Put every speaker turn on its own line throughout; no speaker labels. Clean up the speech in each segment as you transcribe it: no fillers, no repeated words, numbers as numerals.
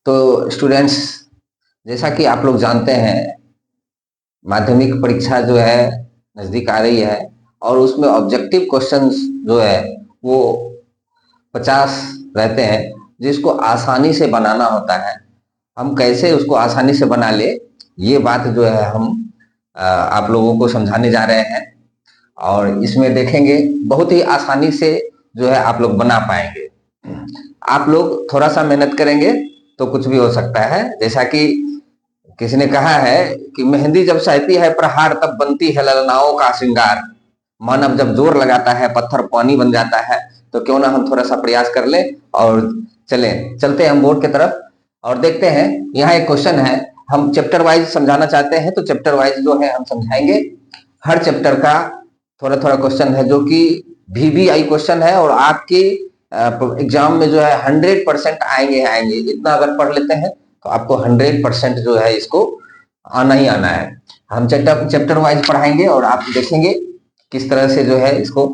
तो स्टूडेंट्स, जैसा कि आप लोग जानते हैं, माध्यमिक परीक्षा जो है नज़दीक आ रही है और उसमें ऑब्जेक्टिव क्वेश्चंस जो है वो 50 रहते हैं, जिसको आसानी से बनाना होता है। हम कैसे उसको आसानी से बना ले, ये बात जो है हम आप लोगों को समझाने जा रहे हैं और इसमें देखेंगे बहुत ही आसानी से जो है आप लोग बना पाएंगे। आप लोग थोड़ा सा मेहनत करेंगे तो कुछ भी हो सकता है। जैसा कि किसी ने कहा है कि मेहंदी जब सहती है प्रहार तब बनती है ललनाओं का श्रृंगार। मन अब जब जोर लगाता है पत्थर पानी बन जाता है। तो क्यों ना हम थोड़ा सा प्रयास कर लें और चलते हैं हम बोर्ड की तरफ और देखते हैं। यहाँ एक क्वेश्चन है, हम चैप्टर वाइज समझाना चाहते हैं तो चैप्टर वाइज जो है हम समझाएंगे। हर चैप्टर का थोड़ा थोड़ा क्वेश्चन है जो कि VVI क्वेश्चन है और आपके एग्जाम में जो है 100% आएंगे। इतना अगर पढ़ लेते हैं तो आपको 100% जो है इसको आना ही आना है। हम चैप्टर वाइज पढ़ाएंगे और आप देखेंगे किस तरह से जो है इसको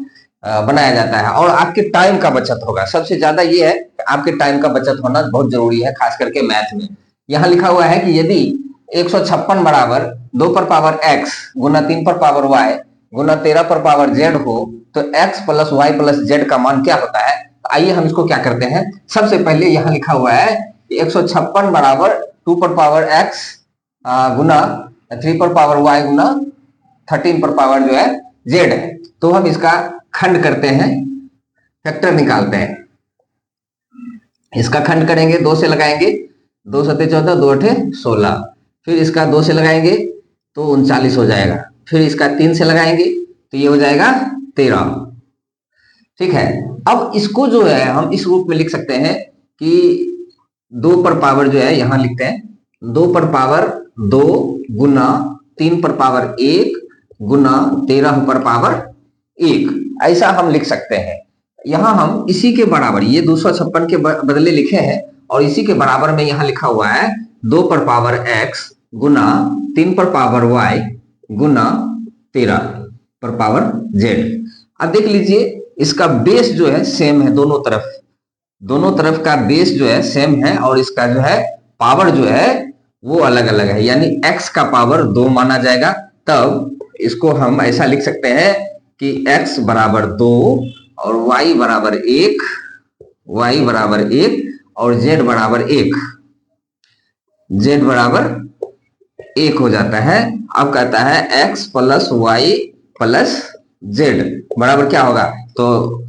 बनाया जाता है और आपके टाइम का बचत होगा। सबसे ज्यादा ये है कि आपके टाइम का बचत होना बहुत जरूरी है, खास करके मैथ में। यहाँ लिखा हुआ है कि यदि 156 बराबर 2 पर पावर x गुना 3 पर पावर y गुना 13 पर पावर z हो तो x plus y plus z का मान क्या होता है। तो आइए हम इसको क्या करते हैं। सबसे पहले यहाँ लिखा हुआ है कि 156 बराबर 2 पर पावर x गुना 3 पर पावर y गुना 13 पर पावर जो है z है। तो हम इसका खंड करते हैं, फैक्टर निकालते हैं। इसका खंड करेंगे, 2 से लगाएंगे, 2 सत्ते 14, 2 अठे 16। फिर इसका 2 से लगाएंगे तो 39 हो जाएगा। फिर इसका 3 से लगाएंगे तो ये हो जाएगा 13। ठीक है, अब इसको जो है हम इस रूप में लिख सकते हैं कि 2 पर पावर जो है यहां लिखते हैं 2 पर पावर 2 गुना 3 पर पावर 1 गुना 13 पर पावर 1, ऐसा हम लिख सकते हैं। यहां हम इसी के बराबर ये 256 के बदले लिखे हैं और इसी के बराबर में यहां लिखा हुआ है 2 पर पावर x गुना 3 पर पावर y गुना 13 पर पावर z। अब देख लीजिए इसका बेस जो है सेम है, दोनों तरफ का बेस जो है सेम है और इसका जो है पावर जो है वो अलग अलग है, यानी x का पावर 2 माना जाएगा। तब इसको हम ऐसा लिख सकते हैं कि x बराबर 2 और y बराबर 1 और z बराबर 1 हो जाता है। अब कहता है x plus y plus z बराबर क्या होगा। तो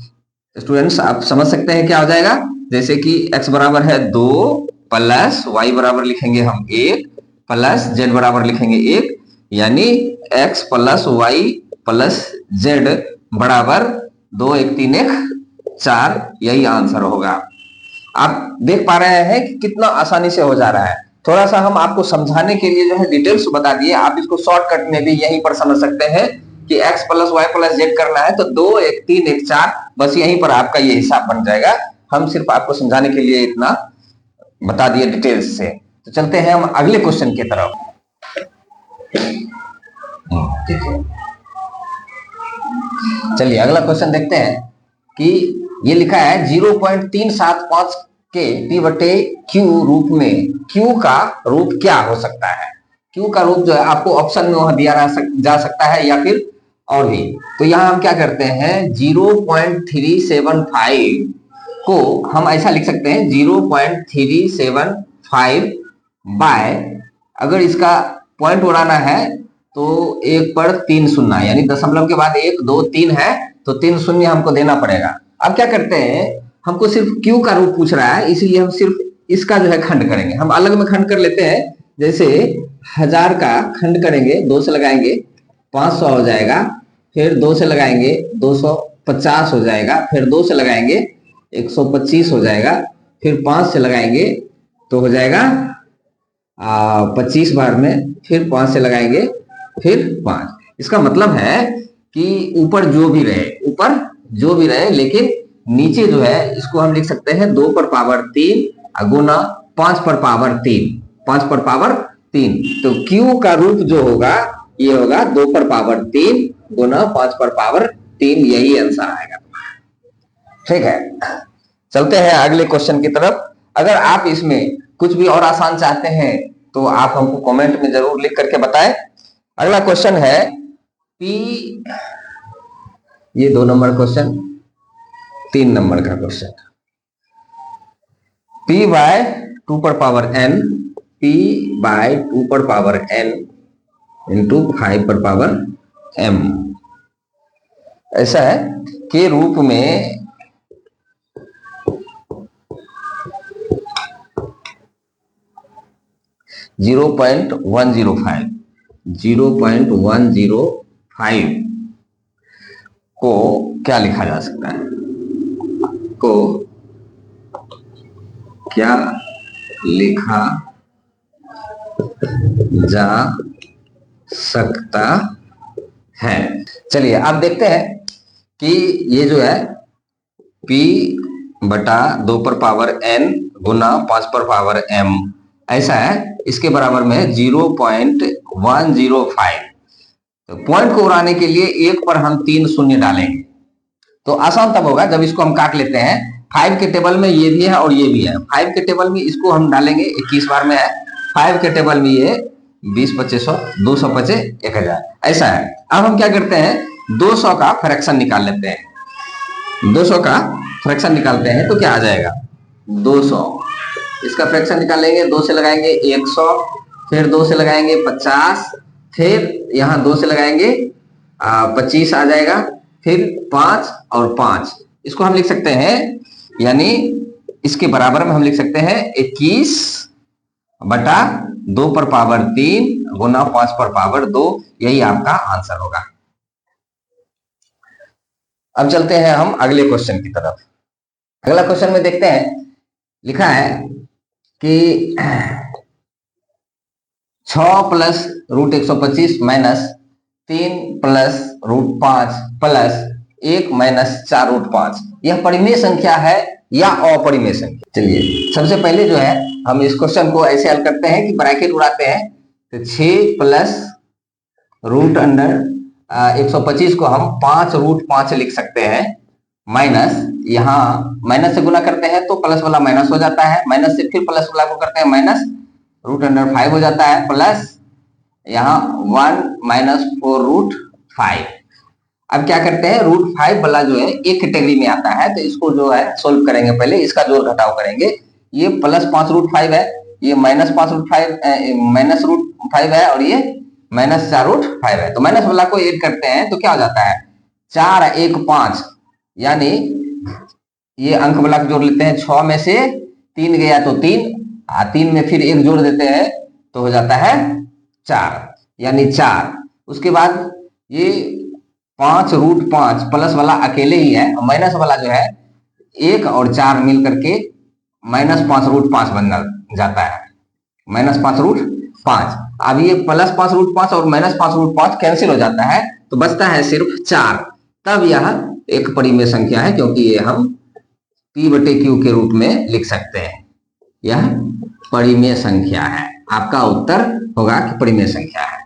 स्टूडेंट्स आप समझ सकते हैं क्या हो जाएगा। जैसे कि x बराबर है 2 प्लस y बराबर लिखेंगे हम 1 प्लस z बराबर लिखेंगे 1, यानी x plus y plus z बराबर 2 1 3 1 4, यही आंसर होगा। आप देख पा रहे हैं कि कितना आसानी से हो जा रहा है। थोड़ा सा हम आपको समझाने के लिए जो है डिटेल्स बता दिए, आप इसको शॉर्टकट में भी यहीं पर समझ सकते हैं कि x plus y plus z करना है तो 2 1 3 1 4, बस यहीं पर आपका ये हिसाब बन जाएगा। हम सिर्फ आपको समझाने के लिए इतना बता दिए डिटेल्स से। तो चलते हैं हम अगले क्वेश्चन की तरफ। चलिए अगला क्वेश्चन देखते हैं कि ये लिखा है 0.375 के टी बटे क्यू रूप में क्यू का रूप क्या हो सकता है। क्यू का रूप जो है आपको ऑप्शन में वहां दिया जा सकता है या फिर और भी। तो यहां हम क्या करते हैं 0.375 को हम ऐसा लिख सकते हैं 0.375 बाय, अगर इसका पॉइंट उड़ाना है तो 1 पर 3 शून्य, यानी दशमलव के बाद 1 2 3 है तो 3 शून्य हमको देना पड़ेगा। अब क्या करते हैं, हमको सिर्फ क्यू का रूप पूछ रहा है, इसीलिए हम सिर्फ इसका जो है खंड करेंगे। हम अलग में खंड कर लेते हैं। जैसे 1000 का खंड करेंगे, 2 से लगाएंगे 500 हो जाएगा, फिर 2 से लगाएंगे 250 हो जाएगा, फिर 2 से लगाएंगे 125 हो जाएगा, फिर 5 से लगाएंगे तो हो जाएगा 25 बार में, फिर 5 से लगाएंगे फिर 5। इसका मतलब है कि ऊपर जो भी रहे लेकिन नीचे जो है इसको हम लिख सकते हैं 2 पर पावर 3 गुना 5 पर पावर 3। तो Q का रूप जो होगा ये होगा 2 पर पावर 3 गुना 5 पर पावर 3, यही आंसर आएगा। ठीक है, चलते हैं अगले क्वेश्चन की तरफ। अगर आप इसमें कुछ भी और आसान चाहते हैं तो आप हमको कमेंट में जरूर लिख करके बताएं। अगला क्वेश्चन है पी, ये 2 नंबर क्वेश्चन, 3 नंबर का क्वेश्चन, p बाय 2 पर पावर n, p बाय 2 पर पावर n इंटू 5 पर पावर m ऐसा है के रूप में 0.105 को क्या लिखा जा सकता है, को क्या लिखा जा सकता है। चलिए अब देखते हैं कि ये जो है p बटा 2 पर पावर n गुना 5 पर पावर m ऐसा है, इसके बराबर में 0.105। तो पॉइंट को उड़ाने के लिए एक पर हम 3 शून्य डालेंगे तो आसान तब होगा जब इसको हम काट लेते हैं। 5 के टेबल में ये भी है और ये भी है। 5 के टेबल में इसको हम डालेंगे 21 बार में है, 5 के टेबल में ये 20 2500 200 25 1000 ऐसा है। अब हम क्या करते हैं 200 का फ्रैक्शन निकाल लेते हैं। 200 का फ्रैक्शन निकालते हैं तो क्या आ जाएगा 200, इसका फ्रैक्शन निकालेंगे 2 से लगाएंगे 100, फिर 2 से लगाएंगे 50, फिर यहाँ 2 से लगाएंगे 25 आ जाएगा, फिर 5 और 5 इसको हम लिख सकते हैं, यानी इसके बराबर में हम लिख सकते हैं 21 बटा 2 पर पावर 3 गुना 5 पर पावर 2, यही आपका आंसर होगा। अब चलते हैं हम अगले क्वेश्चन की तरफ। अगला क्वेश्चन में देखते हैं, लिखा है कि 6 plus root 125 minus 3 plus root 5 plus 1 minus 4 root 5 यह परिमेय संख्या है या अपरिमेय संख्या। चलिए सबसे पहले जो है हम इस क्वेश्चन को ऐसे हल करते हैं कि ब्रैकेट उड़ाते हैं तो 6 प्लस रूट अंडर 125 को हम 5 रूट 5 लिख सकते हैं, माइनस यहाँ माइनस से गुना करते हैं तो प्लस वाला माइनस हो जाता है, माइनस से फिर प्लस वाला को करते हैं माइनस रूट अंडर 5 हो जाता है, प्लस यहाँ 1 माइनस 4 रूट 5। अब क्या करते हैं रूट 5 वाला जो है एक कैटेगरी में आता है तो इसको जो है सोल्व करेंगे, पहले इसका जोड़ घटाव करेंगे। ये प्लस 5 रूट 5 है, ये माइनस 5 रूट 5 माइनस रूट 5 है और ये माइनस 4 रूट 5 है। तो माइनस वाला को ऐड करते हैं तो क्या हो जाता है 4 1 5, यानी ये अंक वाला जोड़ लेते हैं, 6 में से 3 गया तो 3, 3 में फिर 1 जोड़ देते हैं तो हो जाता है 4, यानी 4। उसके बाद ये 5 रूट 5 प्लस वाला अकेले ही है, माइनस वाला जो है 1 और 4 मिल करके माइनस 5 रूट 5 बन जाता है, माइनस 5 रूट 5। अब ये प्लस 5 रूट 5 और माइनस 5 रूट 5 कैंसिल हो जाता है तो बचता है सिर्फ 4। तब यह एक परिमेय संख्या है क्योंकि ये हम P बटे Q के रूप में लिख सकते हैं, यह परिमेय संख्या है। आपका उत्तर होगा कि परिमेय संख्या है।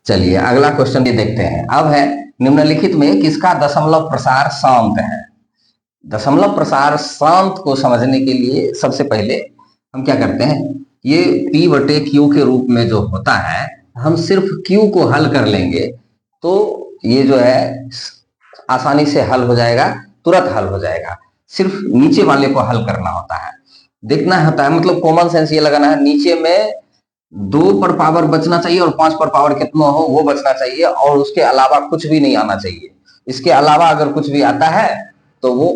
चलिए अगला क्वेश्चन ये देखते हैं। अब है निम्नलिखित में किसका दशमलव प्रसार शांत है। दशमलव प्रसार शांत को समझने के लिए सबसे पहले हम क्या करते हैं, ये P बटे Q के रूप में जो होता है हम सिर्फ Q को हल कर लेंगे तो ये जो है आसानी से हल हो जाएगा, तुरंत हल हो जाएगा। सिर्फ नीचे वाले को हल करना होता है, देखना होता है, मतलब कॉमन सेंस ये लगाना है, नीचे में 2 पर पावर बचना चाहिए और 5 पर पावर कितना हो वो बचना चाहिए और उसके अलावा कुछ भी नहीं आना चाहिए। इसके अलावा अगर कुछ भी आता है तो वो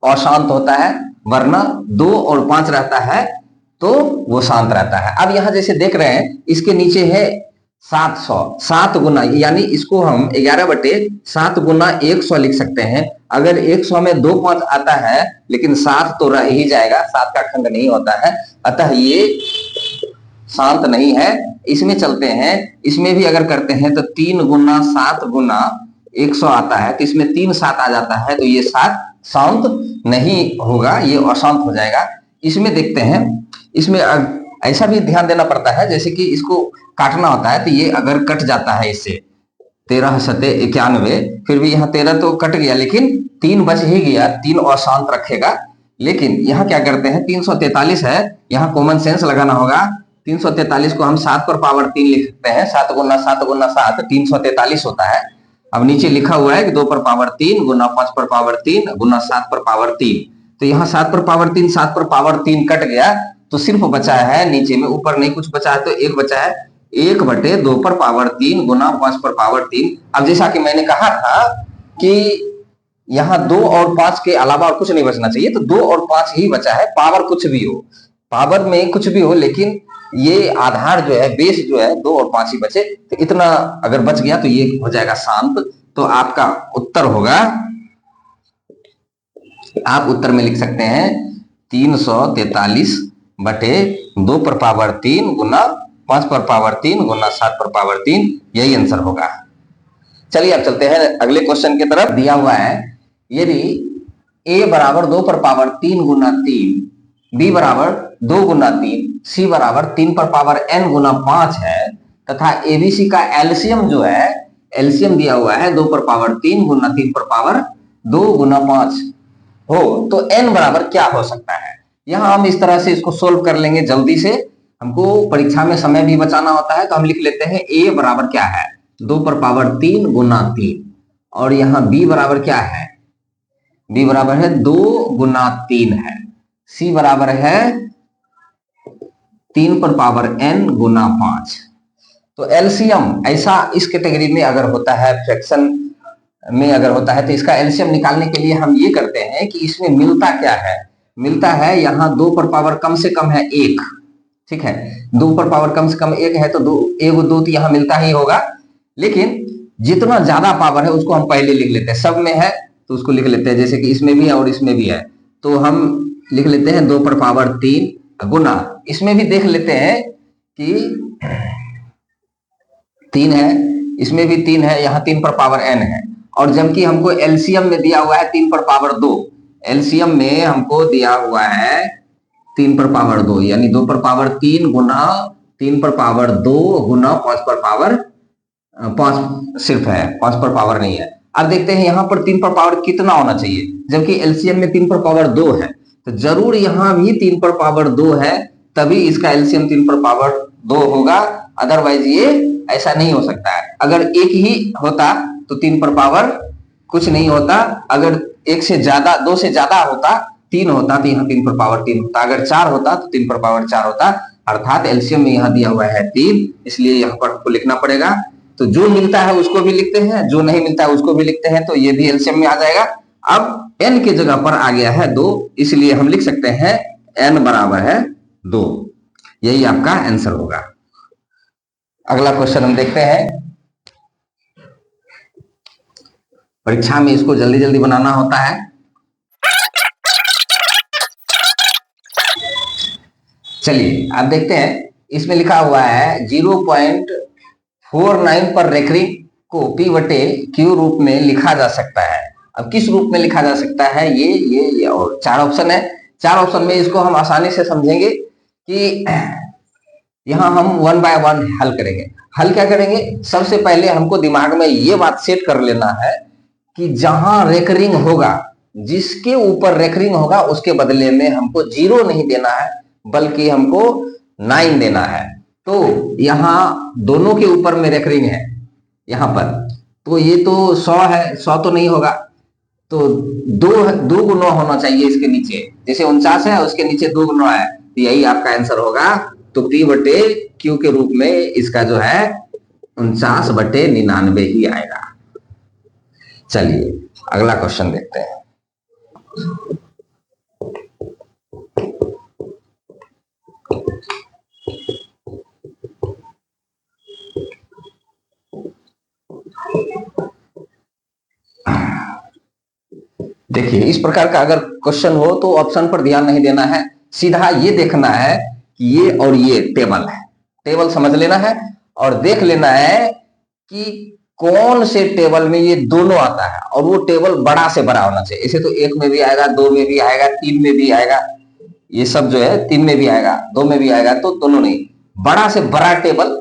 अशांत होता है, वरना 2 और 5 रहता है तो वो शांत रहता है। अब यहाँ जैसे देख रहे हैं इसके नीचे है 700, 7 गुना, यानी इसको हम 11 बटे 7 गुना 100 लिख सकते हैं। अगर 100 में 2 5 आता है लेकिन 7 तो रह ही जाएगा, 7 का खंड नहीं होता है, अतः ये शांत नहीं है। इसमें चलते हैं, इसमें भी अगर करते हैं तो 3 गुना 7 गुना 100 आता है तो इसमें 3 7 आ जाता है तो ये 7 शांत नहीं होगा, ये अशांत हो जाएगा। इसमें देखते हैं, इसमें ऐसा भी ध्यान देना पड़ता है जैसे कि इसको काटना होता है तो ये अगर कट जाता है इससे 13 सते 91, फिर भी यहाँ 13 तो कट गया लेकिन 3 बच ही गया, 3 अशांत रखेगा, लेकिन यहाँ क्या करते हैं, 343 है, यहाँ कॉमन सेंस लगाना होगा। 343 को हम 7 पर पावर 3 लिख सकते हैं। 7 गुना 7 गुना 7 343 होता है। अब नीचे लिखा हुआ है कि 2 पर पावर 3 गुना 5 पर पावर 3 गुना 7 पर पावर 3। तो यहाँ 7 पर पावर 3 7 पर पावर 3 कट गया, तो सिर्फ बचा है नीचे में, ऊपर नहीं कुछ बचा है, तो एक बचा है 1/2 पर पावर 3 गुना 5 पर पावर 3। अब जैसा कि मैंने कहा था कि यहाँ 2 और 5 के अलावा और कुछ नहीं बचना चाहिए, तो 2 और 5 ही बचा है। पावर कुछ भी हो, पावर में कुछ भी हो, लेकिन ये आधार जो है, बेस जो है, 2 और 5 ही बचे। तो इतना अगर बच गया तो ये हो जाएगा शांत। तो आपका उत्तर होगा, आप उत्तर में लिख सकते हैं 343/2 पर पावर 3 गुना 5 पर पावर 3 गुना 7 पर पावर 3, यही आंसर होगा। चलिए अब चलते हैं अगले क्वेश्चन की तरफ। दिया हुआ है यदि a बराबर 2 पर पावर 3 गुना 3, b बराबर 2 गुना 3, c बराबर 3 पर पावर n गुना 5 है, तथा एबीसी का एलसीएम जो है, एलसीएम दिया हुआ है 2 पर पावर 3 गुना 3 पर पावर 2 गुना 5 हो, तो n बराबर क्या हो सकता है। यहां हम इस तरह से इसको सोल्व कर लेंगे जल्दी से, हमको परीक्षा में समय भी बचाना होता है। तो हम लिख लेते हैं a बराबर क्या है, 2 पर पावर 3 गुना 3, और यहाँ b बराबर क्या है, b बराबर है 2 गुना 3 है, c बराबर है 3 पर पावर n गुना 5। तो एलसीएम ऐसा इस कैटेगरी में अगर होता है, फ्रैक्शन में अगर होता है, तो इसका एलसीएम निकालने के लिए हम ये करते हैं कि इसमें मिलता क्या है, मिलता है यहाँ 2 पर पावर कम से कम है 1, ठीक है, 2 पर पावर कम से कम 1 है, तो 2 तो यहाँ मिलता ही होगा। लेकिन जितना ज्यादा पावर है उसको हम पहले लिख लेते हैं, सब में है तो उसको लिख लेते हैं, जैसे कि इसमें भी है और इसमें भी है, तो हम लिख लेते हैं 2 पर पावर 3 गुना, इसमें भी देख लेते हैं कि 3 है, इसमें भी 3 है, यहाँ 3 पर पावर n है, और जबकि हमको एलसीएम में दिया हुआ है 3 पर पावर 2, एलसीएम में हमको दिया हुआ है 3 पर पावर 2, यानी 2 पर पावर 3 गुना 3 पर पावर 2 गुना 5 पर पावर 5 सिर्फ है, 5 पर पावर नहीं है। अब देखते हैं यहाँ पर 3 पर पावर कितना होना चाहिए, जबकि एलसीएम में 3 पर पावर 2 है, तो जरूर यहाँ भी 3 पर पावर 2 है, तभी इसका एलसीएम 3 पर पावर 2 होगा, अदरवाइज ये ऐसा नहीं हो सकता है। अगर एक ही होता तो 3 पर पावर कुछ नहीं होता, अगर एक से ज्यादा, 2 से ज्यादा होता, 3 होता, तो यहाँ 3 पर पावर 3 होता, अगर 4 होता तो 3 पर पावर 4 होता, अर्थात एलसीएम में यहाँ दिया हुआ है 3, इसलिए यहाँ पर आपको लिखना पड़ेगा। तो जो मिलता है उसको भी लिखते हैं, जो नहीं मिलता है उसको भी लिखते हैं, तो ये भी एलसीएम में आ जाएगा। अब n के जगह पर आ गया है 2, इसलिए हम लिख सकते हैं n बराबर है 2, यही आपका आंसर होगा। अगला क्वेश्चन हम देखते हैं, परीक्षा में इसको जल्दी जल्दी बनाना होता है। चलिए आप देखते हैं, इसमें लिखा हुआ है 0.49 पर रेकरिंग को P/Q रूप में लिखा जा सकता है। अब किस रूप में लिखा जा सकता है, ये और 4 ऑप्शन है। 4 ऑप्शन में इसको हम आसानी से समझेंगे कि यहाँ हम 1 बाय 1 हल करेंगे। हल क्या करेंगे, सबसे पहले हमको दिमाग में ये बात सेट कर लेना है कि जहां रेकरिंग होगा, जिसके ऊपर रेकरिंग होगा, उसके बदले में हमको 0 नहीं देना है, बल्कि हमको 9 देना है। तो यहाँ दोनों के ऊपर में रेकरिंग है यहाँ पर, तो ये तो 100 है, 100 तो नहीं होगा, तो 2 गुना होना चाहिए इसके नीचे, जैसे 49 है उसके नीचे 2 गुना है, तो यही आपका आंसर होगा। तो P/Q के रूप में इसका जो है 49/99 ही आएगा। चलिए अगला क्वेश्चन देखते हैं। देखिए इस प्रकार का अगर क्वेश्चन हो तो ऑप्शन पर ध्यान नहीं देना है, सीधा ये देखना है कि ये और ये टेबल है, टेबल समझ लेना है और देख लेना है कि कौन से टेबल में ये दोनों आता है, और वो टेबल बड़ा से बड़ा होना चाहिए। इसे तो 1 में भी आएगा, 2 में भी आएगा, 3 में भी आएगा, ये सब जो है 3 में भी आएगा, 2 में भी आएगा, तो दोनों नहीं, बड़ा से बड़ा टेबल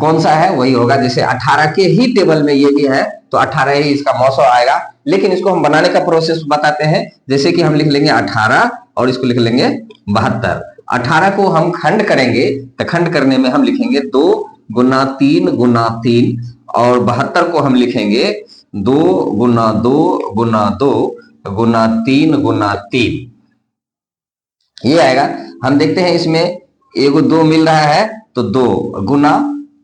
कौन सा है वही होगा। जैसे 18 के ही टेबल में ये भी है तो 18 ही इसका मौसम आएगा, लेकिन इसको हम बनाने का प्रोसेस बताते हैं। जैसे कि हम लिख लेंगे 18 और इसको लिख लेंगे 72। 18 को हम खंड करेंगे तो खंड करने में हम लिखेंगे 2 गुना 3 गुना 3, और 72 को हम लिखेंगे 2 गुना 2 गुना 2 गुना 3 गुना 3। ये आएगा। हम देखते हैं इसमें एगो 2 मिल रहा है तो 2 गुना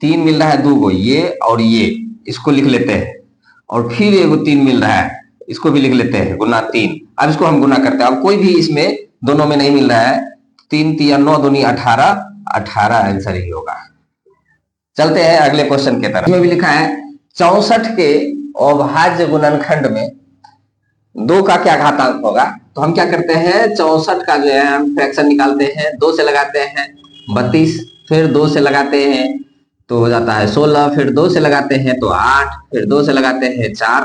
3 मिल रहा है 2 को, ये और ये इसको लिख लेते हैं, और फिर एगो 3 मिल रहा है इसको भी लिख लेते हैं गुना 3। अब इसको हम गुना करते हैं। अब कोई भी इसमें दोनों में नहीं मिल रहा है, 3 3 9 दूनी 18, 18 आंसर ही होगा। चलते हैं अगले क्वेश्चन के तरफ। इसमें भी लिखा है 64 के अभाज्य गुणनखंड में 2 का क्या घातांक होगा। तो हम क्या करते हैं, 64 का जो है हम फ्रैक्शन निकालते हैं, 2 से लगाते हैं 32, फिर 2 से लगाते हैं तो हो जाता है 16, फिर 2 से लगाते हैं तो 8, फिर 2 से लगाते हैं 4,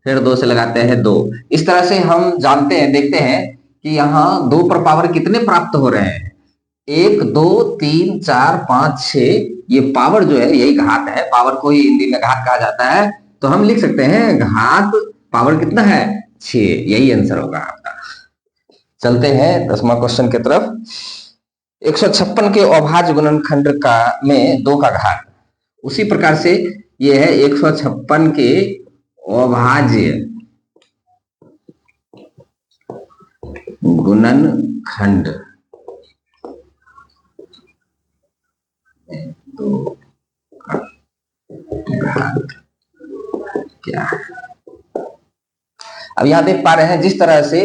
फिर 2 से लगाते हैं 2। इस तरह से हम जानते हैं, देखते हैं कि यहाँ 2 पर पावर कितने प्राप्त हो रहे हैं, 1 2 3 4 5 6। ये पावर जो है यही घात है, पावर को ही हिंदी में घात कहा जाता है। तो हम लिख सकते हैं घात पावर कितना है 6, यही आंसर होगा आपका। चलते हैं 10वां क्वेश्चन की तरफ। 156 के अभाज्य गुणनखंड का में 2 का घात, उसी प्रकार से ये है 156 के अभाज्य गुणनखंड 2 का घात क्या है। अब यहां देख पा रहे हैं जिस तरह से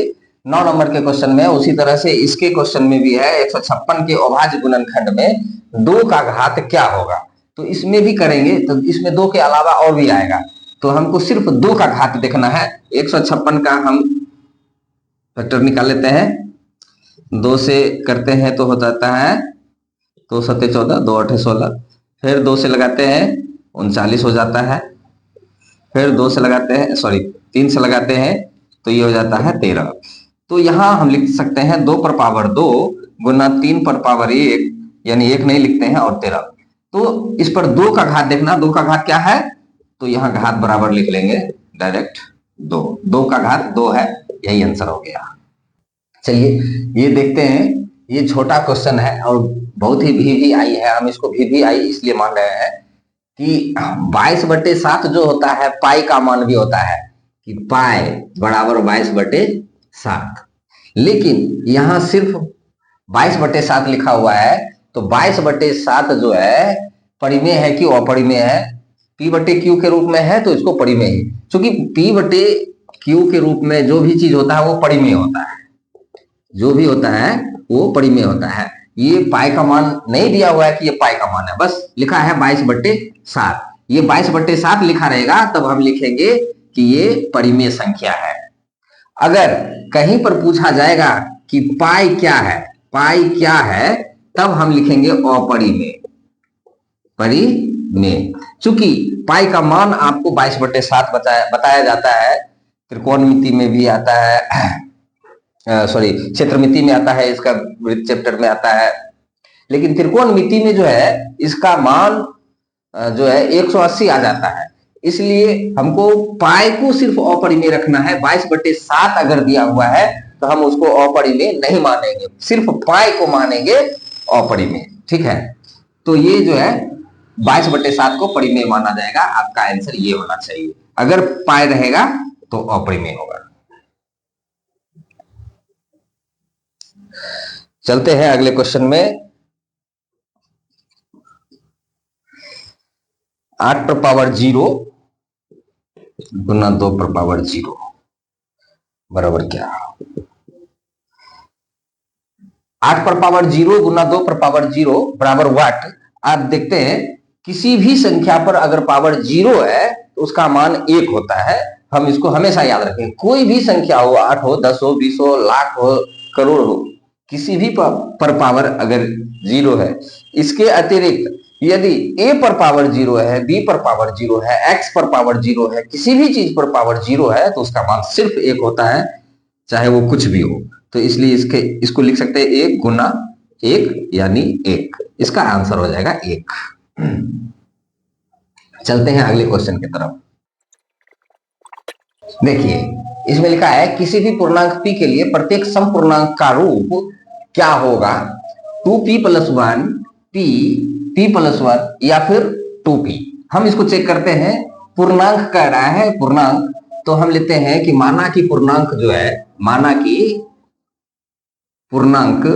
9 नंबर के क्वेश्चन में, उसी तरह से इसके क्वेश्चन में भी है 156 के अभाज्य गुणनखंड में 2 का घात क्या होगा। तो इसमें भी करेंगे तो इसमें 2 के अलावा और भी आएगा, तो हमको सिर्फ 2 का घात देखना है। 156 का हम फैक्टर निकाल लेते हैं, 2 से करते हैं तो हो जाता है 2 7 14, 2 8 16, फिर 2 से लगाते हैं 39 हो जाता है, फिर 2 से लगाते हैं 3 से लगाते हैं तो ये हो जाता है 13। तो यहां हम लिख सकते हैं 2 पर पावर 2 गुना 3 पर पावर 1, यानी 1 नहीं लिखते हैं और 13। तो इस पर 2 का घात देखना, 2 का घात क्या है, तो यहां घात बराबर लिख लेंगे डायरेक्ट 2, 2 का घात 2 है, यही आंसर हो गया। चलिए ये देखते हैं, ये छोटा क्वेश्चन है और बहुत ही VVI है, हम इसको VVI इसलिए मान रहे हैं कि 22/7 जो होता है पाई का मान भी होता है कि पाई बराबर 22/7, लेकिन यहां सिर्फ 22/7 लिखा हुआ है। तो 22/7 जो है परिमेय है कि अपरिमेय है, P/Q के रूप में है तो इसको परिमेय है, क्योंकि P/Q के रूप में जो भी चीज होता है वो परिमेय होता है, जो भी होता है वो परिमेय होता है। ये पाई का मान नहीं दिया हुआ है कि ये पाई का मान है, बस लिखा है 22/7। ये 22/7 लिखा रहेगा तब हम लिखेंगे कि ये परिमेय संख्या है। अगर कहीं पर पूछा जाएगा कि पाई क्या है, पाई क्या है, तब हम लिखेंगे अपरिमेय, परिमेय। चूंकि पाई का मान आपको 22/7 बताया जाता है, त्रिकोणमिति में भी आता है, क्षेत्रमिति में आता है, इसका वृत्त चैप्टर में आता है, लेकिन त्रिकोणमिति में जो है इसका मान जो है 180 आ जाता है। इसलिए हमको पाई को सिर्फ अपरिमेय रखना है। 22/7 अगर दिया हुआ है तो हम उसको अपरिमेय नहीं मानेंगे, सिर्फ पाई को मानेंगे अपरिमेय, ठीक है। तो ये जो है 22/7 को परिमेय माना जाएगा। आपका आंसर ये होना चाहिए, अगर पाई रहेगा तो अपरिमेय होगा। चलते हैं अगले क्वेश्चन में। 8 पर पावर 0 गुना 2 पर पावर 0 बराबर क्या। 8 पर पावर 0 गुना 2 पर पावर 0 बराबर व्हाट। आप देखते हैं किसी भी संख्या पर अगर पावर 0 है तो उसका मान 1 होता है। हम इसको हमेशा याद रखें, कोई भी संख्या हो, 8 हो, 10 हो, 20 हो, लाख हो, करोड़ हो, किसी भी पर पावर अगर 0 है। इसके अतिरिक्त यदि A पर पावर 0 है, B पर पावर 0 है, X पर पावर 0 है, किसी भी चीज पर पावर 0 है तो उसका मान सिर्फ 1 होता है, चाहे वो कुछ भी हो। तो इसलिए इसको लिख सकते हैं 1 गुना 1 यानी 1। इसका आंसर हो जाएगा 1। चलते हैं अगले क्वेश्चन की तरफ। देखिए इसमें लिखा है किसी भी पूर्णांक p के लिए प्रत्येक सम पूर्णांक का रूप क्या होगा, 2p+1, p, p+1 या फिर 2p। हम इसको चेक करते हैं, पूर्णांक कह रहा है पूर्णांक, तो हम लेते हैं कि माना कि पूर्णांक जो है, माना कि पूर्णांक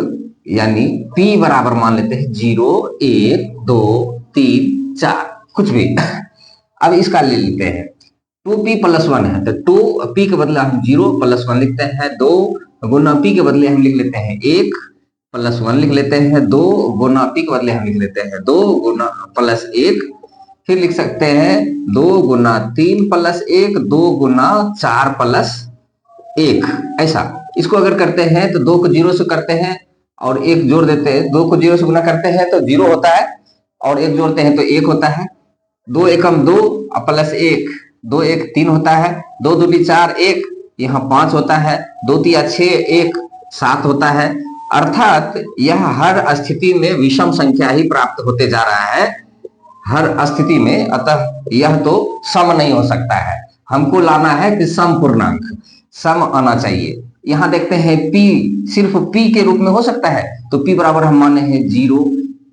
यानी p बराबर मान लेते हैं 0, 1, 2, 3, 4 कुछ भी। अब इसका ले लेते हैं 2p+1 है तो 2p के बदले हम 0+1 लिखते हैं, 2 गुना p के बदले हम लिख लेते हैं 1+1 लिख लेते हैं, 2 गुना p के बदले हम लिख लेते हैं 2 गुना +1, फिर लिख सकते हैं 2 गुना 3+1, 2 गुना 4+1। ऐसा इसको अगर करते हैं तो 2 को 0 से करते हैं और 1 जोड़ देते हैं, 2 को 0 से गुना करते हैं तो 0 होता है और 1 जोड़ते हैं तो 1 होता है, 2 एकम 2 +1, 2 1 3 होता है, 2 दूनी 4 1, यहाँ 5 होता है, 2 तिया 6 1 7 होता है। अर्थात यह हर स्थिति में विषम संख्या ही प्राप्त होते जा रहा है, हर स्थिति में। अतः यह तो सम नहीं हो सकता है, हमको लाना है कि सम पूर्णांक, सम आना चाहिए। यहां देखते हैं p सिर्फ p के रूप में हो सकता है, तो p बराबर हम माने हैं 0,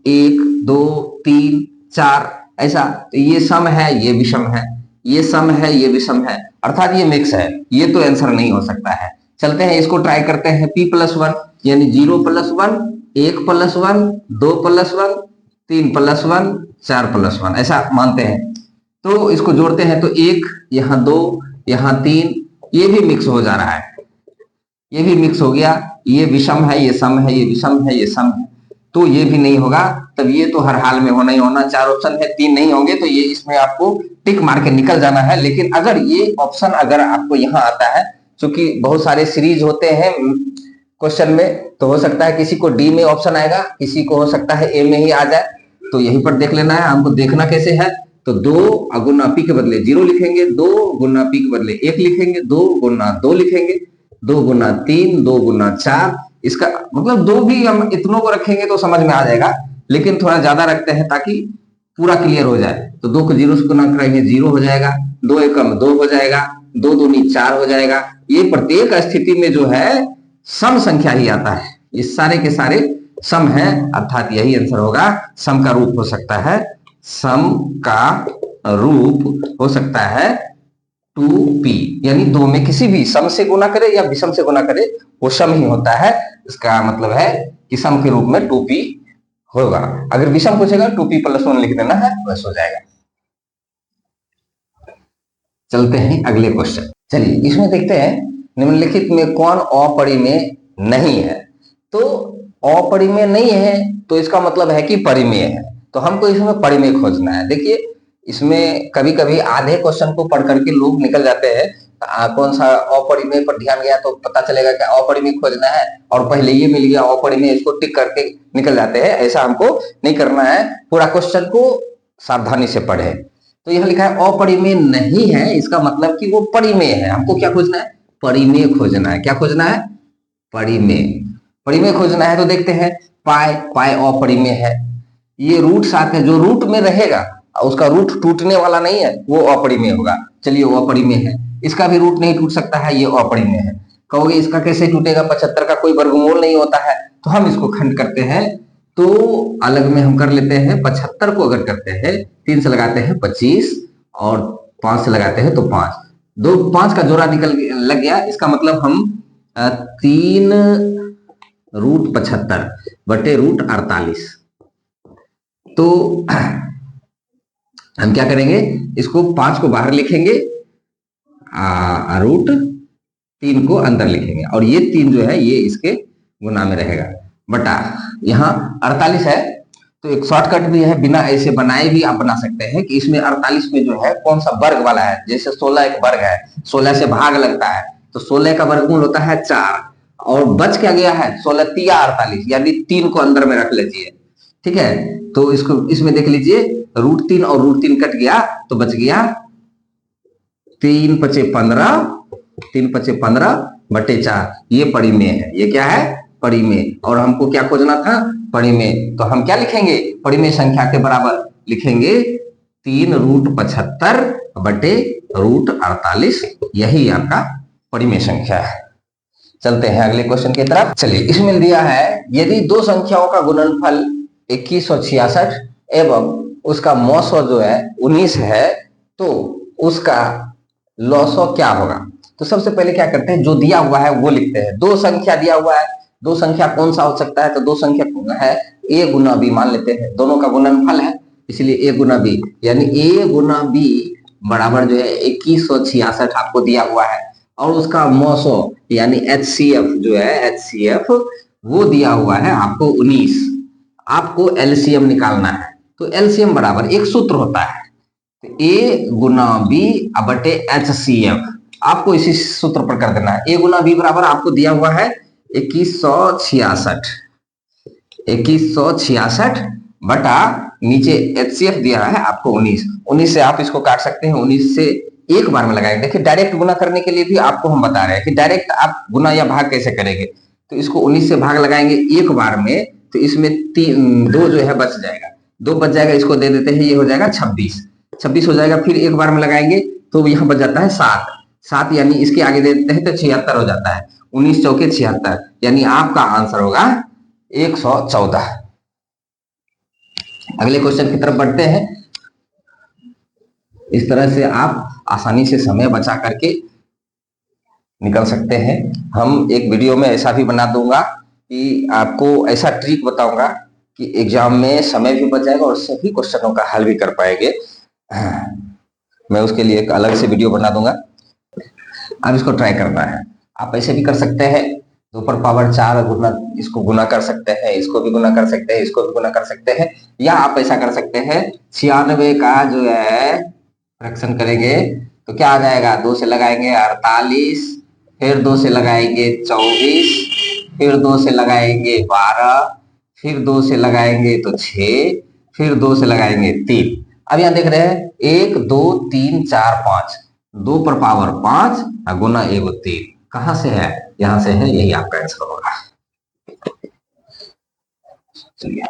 1, 2, 3, 4 ऐसा, तो ये सम है ये विषम है, ये सम है ये विषम है, अर्थात ये मिक्स है, ये तो आंसर नहीं हो सकता है। चलते हैं इसको ट्राई करते हैं, p+1 यानी 0+1, 1+1, 2+1, 3+1, 4+1 ऐसा मानते हैं। तो इसको जोड़ते हैं तो 1, यहाँ 2, यहाँ 3, ये भी मिक्स हो जा रहा है, ये भी मिक्स हो गया, ये विषम है ये सम है, ये विषम है ये सम है, तो ये भी नहीं होगा। तब ये तो हर हाल में होना ही होना, 4 ऑप्शन है 3 नहीं होंगे, तो ये इसमें आपको टिक मार के निकल जाना है। लेकिन अगर ये ऑप्शन अगर आपको यहाँ आता है, क्योंकि बहुत सारे सीरीज होते हैं क्वेश्चन में, तो हो सकता है किसी को डी में ऑप्शन आएगा, किसी को हो सकता है ए में ही आ जाए, तो यहीं पर देख लेना है। हमको देखना कैसे है, तो 2 गुना p के बदले 0 लिखेंगे, 2 गुना p के बदले 1 लिखेंगे, 2 गुना 2 लिखेंगे, 2 गुना 3, 2 गुना 4, इसका मतलब 2 भी हम इतनों को रखेंगे तो समझ में आ जाएगा, लेकिन थोड़ा ज्यादा रखते हैं ताकि पूरा क्लियर हो जाए। तो 2 को 0 से गुना करेंगे 0 हो जाएगा, 2 एकम 2 हो जाएगा, 2 दूनी 4 हो जाएगा। ये प्रत्येक स्थिति में जो है सम संख्या ही आता है, ये सारे के सारे सम है, अर्थात यही आंसर होगा। सम का रूप हो सकता है, सम का रूप हो सकता है 2p, यानी 2 में किसी भी सम से गुना करे या विषम से गुना करे वो सम ही होता है। इसका मतलब है कि सम के रूप में 2p होगा। अगर विषम पूछेगा 2p+1 लिख देना है, बस हो जाएगा। चलते हैं अगले क्वेश्चन। चलिए इसमें देखते हैं निम्नलिखित में कौन अपरिमेय नहीं है। तो अपरिमेय नहीं है तो इसका मतलब है कि परिमेय है, तो हमको इसमें परिमेय खोजना है। देखिए इसमें कभी कभी आधे क्वेश्चन को पढ़ करके लोग निकल जाते हैं, कौन सा अपरिमेय पर ध्यान गया तो पता चलेगा कि अपरिमेय खोजना है और पहले ये मिल गया अपरिमेय, इसको टिक करके निकल जाते हैं। ऐसा हमको नहीं करना है, पूरा क्वेश्चन को सावधानी से पढ़े। तो यह लिखा है अपरिमेय नहीं है, इसका मतलब कि वो परिमेय है। हमको क्या खोजना है, परिमेय खोजना है। क्या खोजना है, परिमेय, परिमेय खोजना है। तो देखते हैं पाई, पाई अपरिमेय है, ये रूट साथ है, जो रूट में रहेगा उसका रूट टूटने वाला नहीं है, वो अपरिमेय होगा। चलिए वो अपरिमेय है, इसका भी रूट नहीं टूट सकता है, ये अपरिमेय है। कहोगे इसका कैसे टूटेगा, 75 का कोई वर्गमूल नहीं होता है, तो हम इसको खंड करते हैं, तो अलग में हम कर लेते हैं। 75 को अगर करते हैं 3 से लगाते हैं 25 और 5 से लगाते हैं तो 5, 2 5 का जोड़ा निकल लग गया। इसका मतलब हम 3√75 बटे √48, तो हम क्या करेंगे, इसको 5 को बाहर लिखेंगे, √3 को अंदर लिखेंगे, और ये 3 जो है ये इसके गुना में रहेगा, बटा यहाँ 48 है। तो एक शॉर्टकट भी है, बिना ऐसे बनाए भी आप बना सकते हैं कि इसमें 48 में जो है कौन सा वर्ग वाला है। जैसे 16 एक वर्ग है, 16 से भाग लगता है, तो 16 का वर्गमूल होता है 4, और बच क्या गया है 16 तिया 48, यानी 3 को अंदर में रख लीजिए, ठीक है। तो इसको इसमें देख लीजिए √3 और √3 कट गया तो बच गया 3 × 5 = 15, 3 × 5 = 15 बटे 4, ये परिमेय है। ये क्या है, परिमेय। और हमको क्या खोजना था, परिमेय। तो हम क्या लिखेंगे, परिमेय संख्या के बराबर लिखेंगे 3√75 बटे √48 यही आपका परिमेय संख्या है। चलते हैं अगले क्वेश्चन की तरफ। चलिए, इसमें दिया है यदि दो संख्याओं का गुणनफल 2166 एवं उसका मौसो जो है 19 है तो उसका लॉसो क्या होगा। तो सबसे पहले क्या करते हैं, जो दिया हुआ है वो लिखते हैं। दो संख्या दिया हुआ है, दो संख्या कौन सा हो सकता है, तो दो संख्या है a गुना b मान लेते हैं, दोनों का गुणनफल है इसलिए a गुना b, यानी a गुना b बराबर जो है 2166 आपको दिया हुआ है और उसका मौसो यानी HCF जो है HCF वो दिया हुआ है आपको 19। आपको LCM निकालना है तो LCM बराबर एक सूत्र होता है, तो A गुना B बटे HCF आपको इसी सूत्र पर कर देना है। A गुना B बराबर आपको दिया हुआ है 2166 बटा नीचे HCF दिया है आपको 19 से आप इसको काट सकते हैं। 19 से एक बार में लगाएंगे। देखिए, डायरेक्ट गुना करने के लिए भी आपको हम बता रहे हैं कि डायरेक्ट आप गुना या भाग कैसे करेंगे। तो इसको 19 से भाग लगाएंगे एक बार में, तो इसमें दो जो है बच जाएगा, दो बच जाएगा, इसको दे देते हैं, ये हो जाएगा 26 हो जाएगा। फिर एक बार में लगाएंगे तो यहाँ बच जाता है 7 यानी इसके आगे दे देते हैं तो 76 हो जाता है। 19 चौके 76 यानी आपका आंसर होगा 114। अगले क्वेश्चन की तरफ बढ़ते हैं। इस तरह से आप आसानी से समय बचा करके निकल सकते हैं। हम एक वीडियो में ऐसा भी बना दूंगा कि आपको ऐसा ट्रिक बताऊंगा कि एग्जाम में समय भी बच जाएगा और सभी क्वेश्चनों का हल भी कर पाएंगे। मैं उसके लिए एक अलग से वीडियो बना दूंगा, आप इसको ट्राई करना है। आप ऐसे भी कर सकते हैं, 2 पर पावर 4 गुना, इसको गुना कर सकते हैं, इसको भी गुना कर सकते हैं, इसको भी गुना कर सकते हैं, या आप ऐसा कर सकते हैं 96 का जो है फ्रैक्शन करेंगे तो क्या आ जाएगा, 2 से लगाएंगे 48, फिर 2 से लगाएंगे 24, फिर 2 से लगाएंगे 12, फिर 2 से लगाएंगे तो 6, फिर 2 से लगाएंगे 3। अब यहाँ देख रहे हैं 1 2 3 4 5, 2 पर पावर 5 गुना 1 3, कहां से है, यहां से है, यही आपका आंसर होगा। चलिए,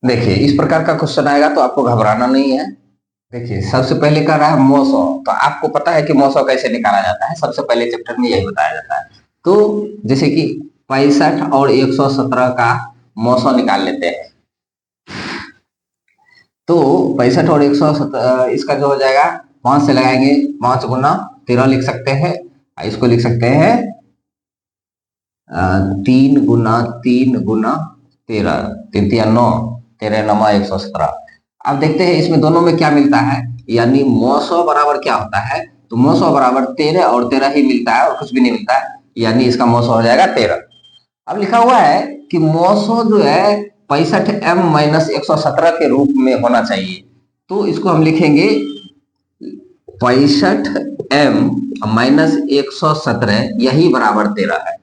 देखिए इस प्रकार का क्वेश्चन आएगा तो आपको घबराना नहीं है। देखिए, सबसे पहले कर रहा है मौसो, तो आपको पता है कि मौसो कैसे निकाला जाता है, सबसे पहले चैप्टर में यही बताया जाता है। तो जैसे कि 65 और 117 का मौसो निकाल लेते हैं, तो 65 और 117 इसका जो हो जाएगा 5 से लगाएंगे, 5 गुना 13 लिख सकते हैं, इसको लिख सकते हैं 3 गुना 3 गुना 13, 3 3 9, 13 9 117। अब देखते हैं इसमें दोनों में क्या मिलता है, यानी मौसो बराबर क्या होता है, तो मौसो बराबर 13 और 13 ही मिलता है और कुछ भी नहीं मिलता है, यानी इसका मौसो हो जाएगा 13। अब लिखा हुआ है कि मौसो जो है 65m-117 के रूप में होना चाहिए, तो इसको हम लिखेंगे 65m-117 यही बराबर 13 है।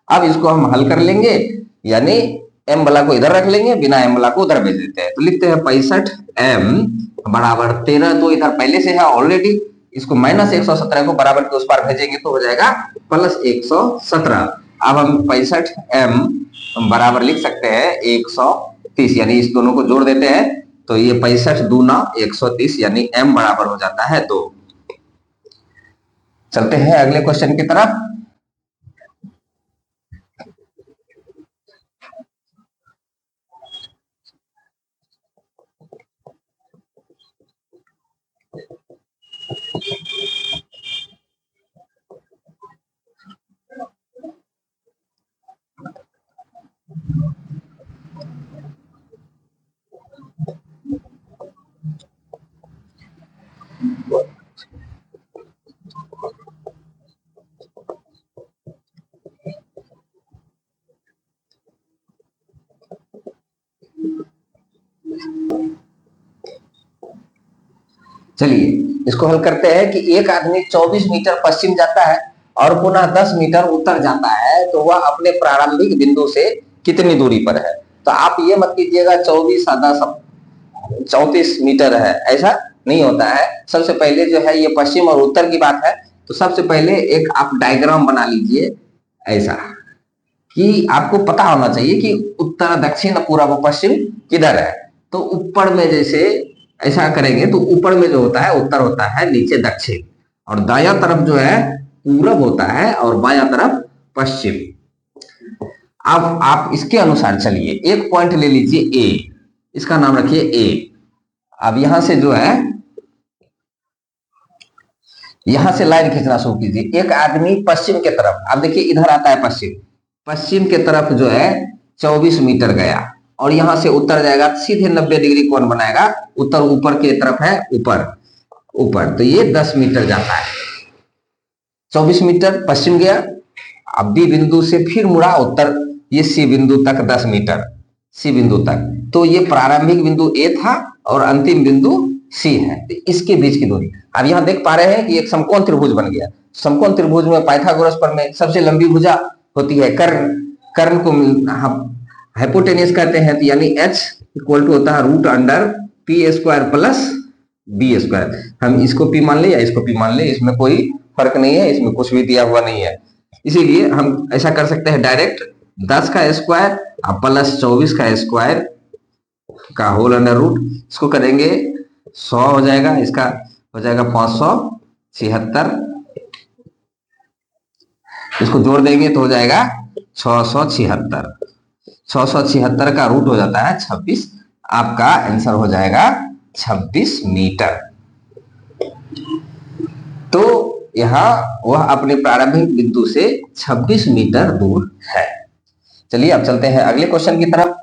अब इसको हम हल कर लेंगे, यानी एम वाला को इधर रख लेंगे, बिना एम वाला को उधर भेज देते हैं, तो लिखते हैं 65m बराबर 13, तो इधर पहले से है ऑलरेडी, इसको -117 को बराबर के उस पार भेजेंगे तो हो जाएगा +117। अब हम 65m बराबर लिख सकते हैं 130, यानी इस दोनों को जोड़ देते हैं तो ये 65 दूना 130, यानी m बराबर हो जाता है 2। चलते हैं अगले क्वेश्चन की तरफ। चलिए इसको हल करते हैं कि एक आदमी 24 मीटर पश्चिम जाता है और पुनः 10 मीटर उत्तर जाता है, तो वह अपने प्रारंभिक बिंदु से कितनी दूरी पर है। तो आप ये मत कीजिएगा 24 10 34 मीटर है, ऐसा नहीं होता है। सबसे पहले जो है ये पश्चिम और उत्तर की बात है, तो सबसे पहले एक आप डायग्राम बना लीजिए ऐसा कि आपको पता होना चाहिए कि उत्तर दक्षिण पूर्व पश्चिम किधर है। तो ऊपर में जैसे ऐसा करेंगे तो ऊपर में जो होता है उत्तर होता है, नीचे दक्षिण, और दाया तरफ जो है पूरब होता है और बाया तरफ पश्चिम। अब आप इसके अनुसार चलिए एक पॉइंट ले लीजिए ए, इसका नाम रखिए ए। अब यहां से जो है यहां से लाइन खींचना शुरू कीजिए। एक आदमी पश्चिम के तरफ, अब देखिए इधर आता है पश्चिम, पश्चिम के तरफ जो है 24 मीटर गया और यहां से उत्तर जाएगा, सीधे 90 डिग्री कोण बनाएगा। उत्तर ऊपर की तरफ है, ऊपर ऊपर, तो ये 10 मीटर जाता है। 24 मीटर पश्चिम गया, अब बी बिंदु से फिर मुड़ा उत्तर, ये सी बिंदु तक 10 मीटर, सी बिंदु तक। तो ये प्रारंभिक बिंदु ए था और अंतिम बिंदु सी है, तो इसके बीच की दूरी। अब यहां देख पा रहे हैं कि एक समकोण त्रिभुज बन गया। समकोण त्रिभुज में पाइथागोरस प्रमेय, सबसे लंबी भुजा होती है कर्ण, कर्ण को हाइपोटेनियस कहते हैं, तो यानी h इक्वल टू होता है root under p square plus b square. हम इसको पी मान ले या इसको पी मान ले, इसमें कोई फर्क नहीं है, इसमें कुछ भी दिया हुआ नहीं है। इसीलिए हम ऐसा कर सकते हैं डायरेक्ट 10 का स्क्वायर प्लस 24 का स्क्वायर का होल अंडर रूट, इसको करेंगे 100 हो जाएगा, इसका हो जाएगा 576, इसको जोड़ देंगे तो हो जाएगा 676। 676 का रूट हो जाता है 26, आपका आंसर हो जाएगा 26 मीटर। तो यहां वह अपने प्रारंभिक बिंदु से 26 मीटर दूर है। चलिए अब चलते हैं अगले क्वेश्चन की तरफ।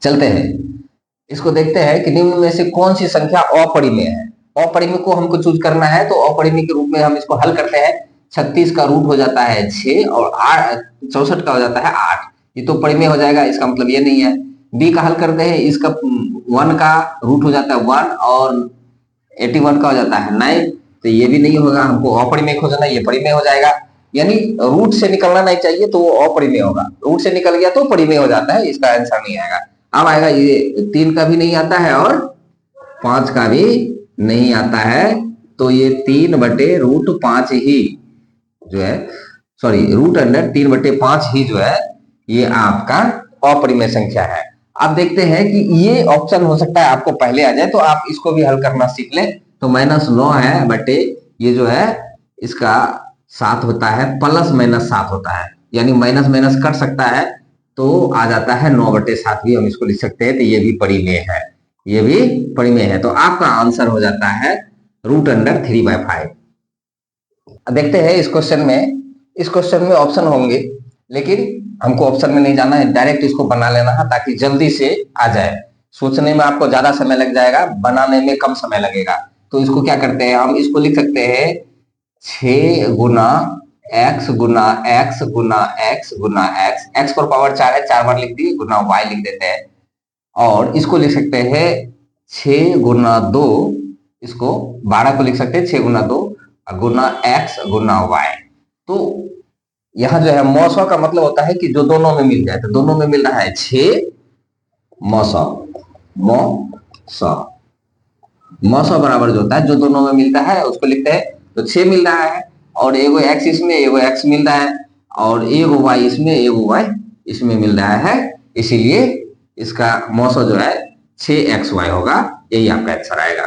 चलते हैं, इसको देखते हैं कि निम्न में से कौन सी संख्या अपरिमेय है। अपरिमेय को हमको चूज करना है, तो अपरिमेय के रूप में हम इसको हल करते हैं। 36 का रूट हो जाता है 6 और 64 का हो जाता है 8, ये तो परिमेय हो जाएगा, इसका मतलब ये नहीं है। बी का हल करते हैं, इसका 1 का रूट हो जाता है 1 और 81 का हो जाता है 9, तो ये भी नहीं होगा, हमको अपरिमेय खोजना, ये परिमेय हो जाएगा। यानी रूट से निकलना नहीं चाहिए तो वो अपरिमेय होगा, रूट से निकल गया तो परिमेय हो जाता है, इसका आंसर नहीं आएगा। अब आएगा ये 3 का भी नहीं आता है और 5 का भी नहीं आता है, तो ये 3/√5 ही जो है, सॉरी रूट अंडर 3/5 ही जो है ये आपका अपरिमेय संख्या है। अब देखते हैं कि ये ऑप्शन हो सकता है आपको पहले आ जाए, तो आप इसको भी हल करना सीख ले। तो -9 है बटे ये जो है इसका 7 होता है, प्लस -7 होता है, यानी माइनस माइनस कट सकता है, तो आ जाता है 9/7 भी हम इसको लिख सकते हैं, तो ये भी परिमेय है, ये भी परिमेय है। तो आपका आंसर हो जाता है रूट अंडर 3/5। देखते हैं इस क्वेश्चन में, इस क्वेश्चन में ऑप्शन होंगे, लेकिन हमको ऑप्शन में नहीं जाना है, डायरेक्ट इसको बना लेना है ताकि जल्दी से आ जाए। सोचने में आपको ज्यादा समय लग जाएगा, बनाने में कम समय लगेगा। तो इसको क्या करते हैं, हम इसको लिख सकते हैं 6 गुना x गुना x गुना x गुना x, x पर पावर 4 है, 4 बार लिख दिए, गुना y लिख देते हैं। और इसको लिख सकते हैं 6 गुना 2, इसको 12 को लिख सकते हैं 6 गुना 2 गुना x गुना y। तो यहां जो है मौसौ का मतलब होता है कि जो दोनों में मिल जाए, तो दोनों में मिल रहा है 6 मौसौ, मौसौ बराबर जो होता है जो दोनों में मिलता है उसको लिखते हैं। तो 6 मिल रहा है और एगो x इसमें एगो x मिल रहा है, और एगो वाई इसमें एगो वाई इसमें मिल रहा है, इसीलिए इसका मौसो जो है 6xy होगा। यही आपका आंसर आएगा।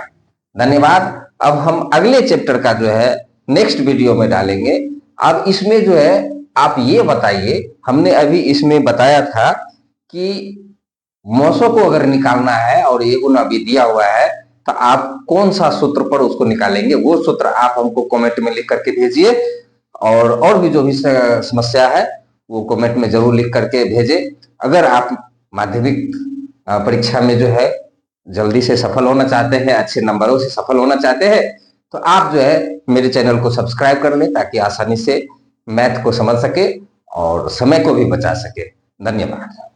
धन्यवाद। अब हम अगले चैप्टर का जो है नेक्स्ट वीडियो में डालेंगे। अब इसमें जो है आप ये बताइए, हमने अभी इसमें बताया था कि मौसो को अगर निकालना है और ये गुना भी दिया हुआ है तो आप कौन सा सूत्र पर उसको निकालेंगे, वो सूत्र आप हमको कमेंट में लिख करके भेजिए। और भी जो भी समस्या है वो कमेंट में जरूर लिख करके भेजें। अगर आप माध्यमिक परीक्षा में जो है जल्दी से सफल होना चाहते हैं, अच्छे नंबरों से सफल होना चाहते हैं, तो आप जो है मेरे चैनल को सब्सक्राइब कर लें ताकि आसानी से मैथ को समझ सके और समय को भी बचा सके। धन्यवाद।